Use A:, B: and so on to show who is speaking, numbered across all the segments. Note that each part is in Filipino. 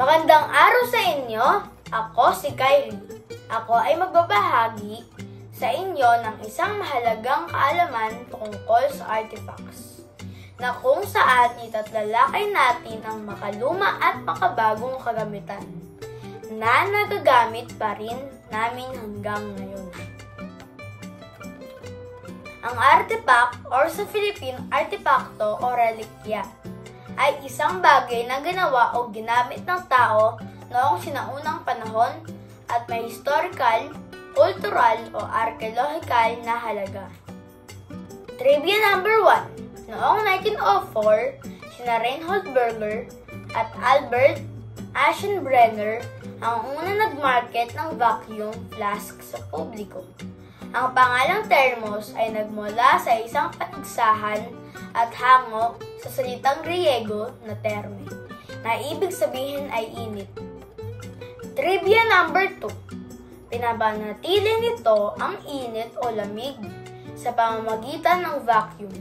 A: Magandang araw sa inyo! Ako si Kyrie. Ako ay magbabahagi sa inyo ng isang mahalagang kaalaman tungkol sa artifacts na kung saan itatlalakay natin ang makaluma at makabagong kagamitan na nagagamit pa rin namin hanggang ngayon. Ang artifact or sa Filipino, artefakto o relikya ay isang bagay na ginawa o ginamit ng tao noong sinaunang panahon at may historical, cultural o archaeological na halaga. Trivia number 1. Noong 1904, sina Reinhold Berger at Albert Aschenbrenner ang unang nag-market ng vacuum flask sa publiko. Ang pangalang thermos ay nagmula sa isang patigsahan at hango sa salitang Griego na terme, na ibig sabihin ay init. Trivia number 2. Pinapanatili nito ang init o lamig sa pamamagitan ng vacuum.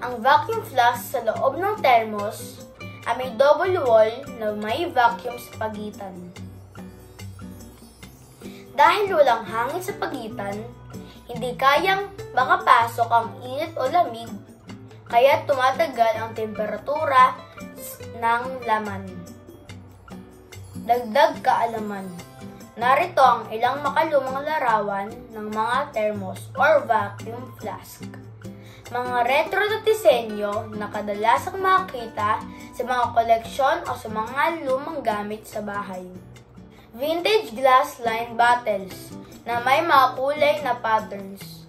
A: Ang vacuum flask sa loob ng thermos ay may double wall na may vacuum sa pagitan. Dahil walang hangin sa pagitan, hindi kayang makapasok ang init o lamig, kaya tumatagal ang temperatura ng laman. Dagdag kaalaman. Narito ang ilang makalumang larawan ng mga thermos or vacuum flask. Mga retro na disenyo na kadalasang makita sa mga koleksyon o sa mga lumang gamit sa bahay. Vintage glass line bottles na may mga kulay na patterns.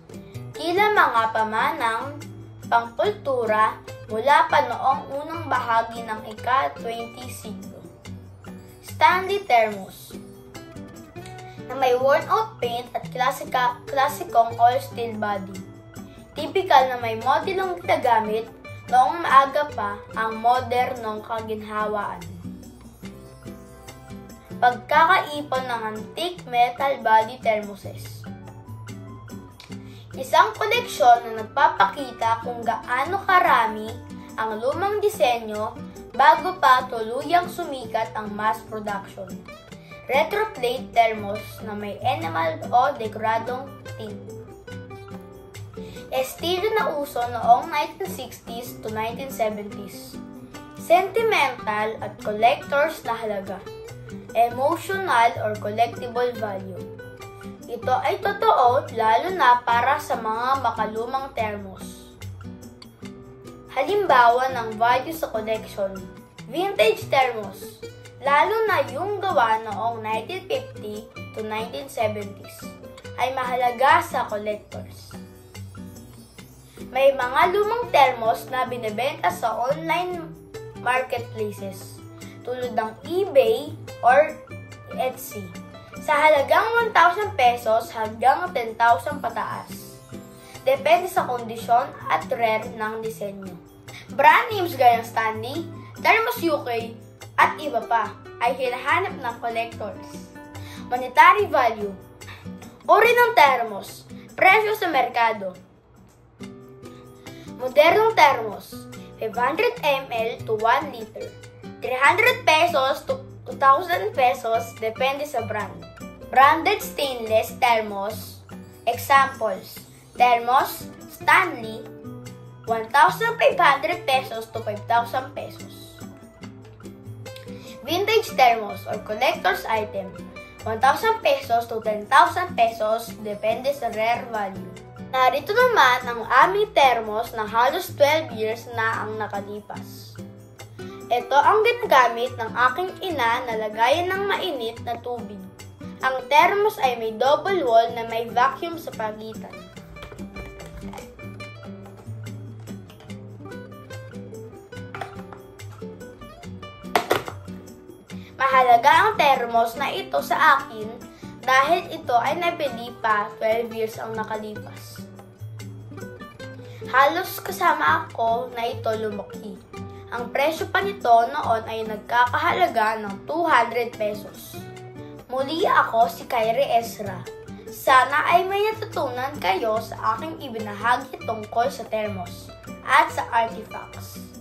A: Tila mga pamanang pangkultura mula pa noong unang bahagi ng ika-20 siglo. Stanley thermos na may worn-out paint at klasikong all-steel body. Tipikal na may modelong ginagamit noong maaga pa ang modernong kaginhawaan. Pagkakaipon ng antique metal body thermoses. Isang koleksyon na nagpapakita kung gaano karami ang lumang disenyo bago pa tuluyang sumikat ang mass production. Retroplate thermos na may enamel o dekoradong tint. Estilo na uso noong 1960s to 1970s. Sentimental at collectors na halaga. Emotional or collectible value. Ito ay totoo lalo na para sa mga makalumang thermos. Halimbawa ng value sa collection. Vintage thermos, lalo na yung gawa noong 1950 to 1970s, ay mahalaga sa collectors. May mga lumang thermos na binebenta sa online marketplaces tulad ng eBay or Etsy sa halagang 1,000 pesos hanggang 10,000 pataas. Depende sa kondisyon at rare ng disenyo. Brand names gaya ng Stanley, Thermos UK, at iba pa ay hinahanap ng collectors. Monetary value. Uri ng thermos. Presyo sa merkado. Modernong thermos. 500 ml to 1 liter. 300 pesos to 2,000 pesos depende sa brand. Branded stainless thermos. Examples. Thermos Stanley, 1,500 pesos to 5,000 pesos. Vintage thermos or collector's item, 1,000 pesos to 10,000 pesos depende sa rare value. Narito naman ang aming thermos na halos 12 years na ang nakalipas. Ito ang ginagamit ng aking ina na lagayan ng mainit na tubig. Ang thermos ay may double wall na may vacuum sa pagitan. Mahalaga ang thermos na ito sa akin dahil ito ay nabili pa 12 years ang nakalipas. Halos kasama ako na ito lumaki. Ang presyo pa nito noon ay nagkakahalaga ng 200 pesos. Muli ako si Kyrie Ezra. Sana ay may natutunan kayo sa aking ibinahagi tungkol sa thermos at sa artifacts.